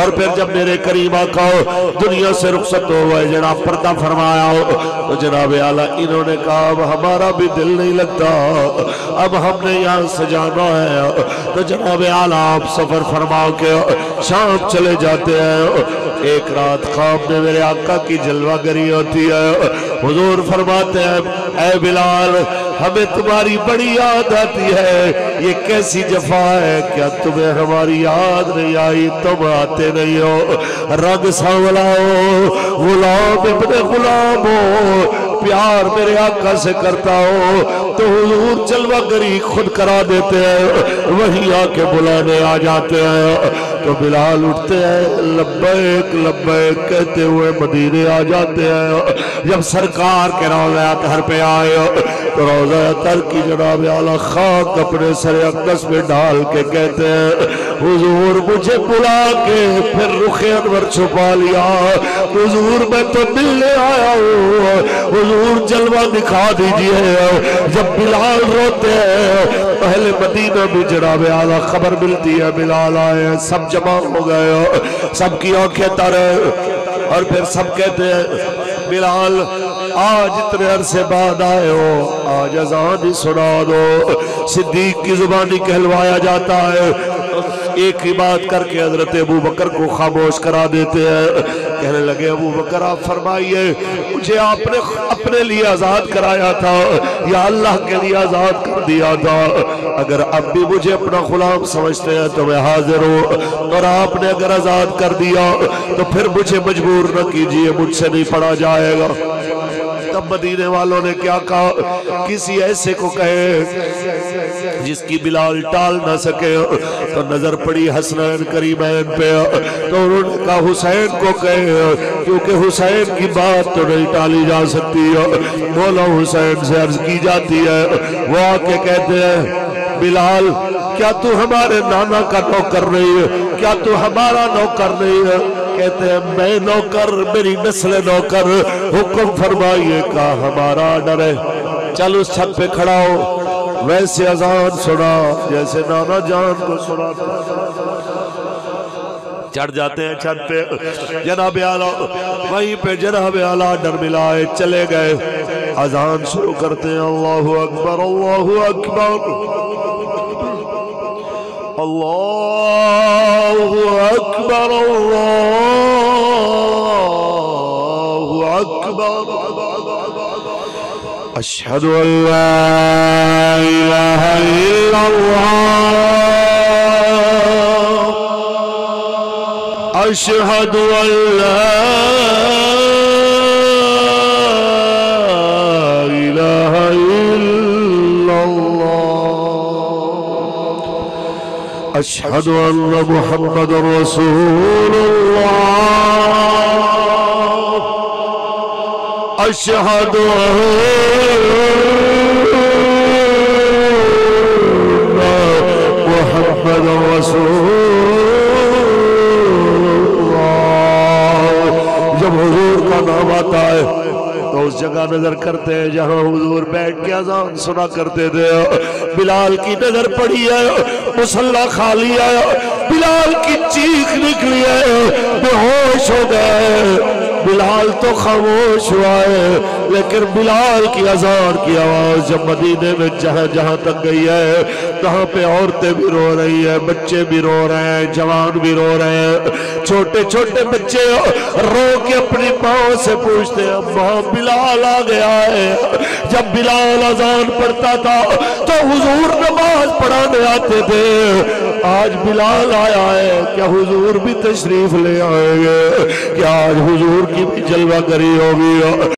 اور پھر جب میرے کریم آقا دنیا سے رخصت ہوئے جناب پردہ فرمایا تو جناب اعلیٰ انہوں نے کہا اب ہمارا بھی دل نہیں لگتا، اب ہم نے یہاں سے جانا ہے۔ تو جناب اعلیٰ آپ سفر فرما کے شام چلے جاتے ہیں۔ ایک رات خواب میں میرے آقا کی جلوہ گری ہوتی ہے، حضور فرماتے ہیں اے بلال ہمیں تمہاری بڑی یاد آتی ہے، یہ کیسی جفا ہے، کیا تمہیں ہماری یاد نہیں آئی؟ تم آتے نہیں ہو، رنگ سانولا ہو، غلام ابن غلام ہو، پیار میرے آقا سے کرتا ہو، تو حضور جلوہ گری خود کرا دیتے ہیں، وہی آ کے بلانے آ جاتے ہیں۔ تو بلال اٹھتے ہیں لبیک لبیک کہتے ہوئے مدینے آ جاتے ہیں۔ جب سرکار کے روضہ اطہر پہ آئے تو روضہ اطہر کی جناب اعلیٰ خاک اپنے سر اقدس میں ڈال کے کہتے ہیں حضور مجھے بلا کے پھر رخ انور چھپا لیا، حضور میں تو ملنے آیا ہوں، حضور جلوہ دکھا دیجئے۔ جب بلال روتے ہیں پہلے مدینہ بھی جناب اعلیٰ خبر ملتی ہے بلال آئے ہیں، سب جمع ہو گئے، سب کی آنکھیں تر ہیں، اور پھر سب کہتے ہیں بلال آج اتنے عرصے بعد آئے ہو، آج اذان ہی سنا دو۔ صدیق کی زبانی کہلوایا جاتا ہے، ایک ہی بات کر کے حضرت ابو بکر کو خاموش کرا دیتے ہیں۔ کہنے لگے ابو بکر آپ فرمائیے مجھے آپ نے اپنے لیے آزاد کرایا تھا یا اللہ کے لیے آزاد کر دیا تھا؟ اگر اب بھی مجھے اپنا غلام سمجھتے ہیں تو میں حاضر ہوں، اور آپ نے اگر آزاد کر دیا تو پھر مجھے مجبور نہ کیجئے، مجھ سے نہیں پڑھا جائے گا۔ تب مدینے والوں نے کیا کہا کسی ایسے کو کہے جس کی بلال ٹال نہ سکے، تو نظر پڑی حسنین کریمین پہ تو انہوں نے کہا حسین کو کہے، کیونکہ حسین کی بات تو نہیں ٹالی جا سکتی۔ مولا حسین سے عرض کی جاتی ہے، وہ آ کے کہتے ہیں بلال کیا تو ہمارے نانا کا نوکر نہیں ہے؟ کیا تو ہمارا نوکر نہیں ہے؟ کہتے ہیں میں نوکر، میری نسل نوکر، حکم فرمائیے کا ہمارا آرڈر ہے۔ چل اس چھت پہ کھڑا ہو، ویسے اذان سنا جیسے نانا جان کو سنا۔ چڑھ جاتے ہیں چھت پہ، جناب اعلیٰ وہیں پہ جناب اعلیٰ آرڈر ملائے چلے گئے، اذان شروع کرتے ہیں اللہ اکبر اللہ اکبر اللہ اکبر اللہ اکبر اشہد ان لا الہ الا اللہ اشہد ان لا الہ الا اللہ اشہد ان محمد رسول اللہ اشہد ان محمد رسول اللہ۔ جب حضور کا نام آتا ہے تو اس جگہ نظر کرتے ہیں جہاں حضور بیٹھ کے اذان سنا کرتے تھے، بلال کی نظر پڑی ہے، مصلی خالی ہے، بلال کی چیخ نکلی ہے، بے ہوش ہو گئے۔ بلال تو خاموش ہوا ہے، لیکن بلال کی اذان کی آواز جب مدینے میں جہاں جہاں تک گئی ہے تہاں پہ عورتیں بھی رو رہی ہیں، بچے بھی رو رہے ہیں، جوان بھی رو رہے ہیں، چھوٹے چھوٹے بچے رو کے اپنی ماں سے پوچھتے ہیں ماں بلال آ گیا ہے۔ جب بلال اذان پڑھتا تھا تو حضور نماز پڑھانے آتے تھے، آج بلال آیا ہے، کیا حضور بھی تشریف لے آئیں گے؟ کیا آج حضور کی بھی جلوہ گری ہوگی؟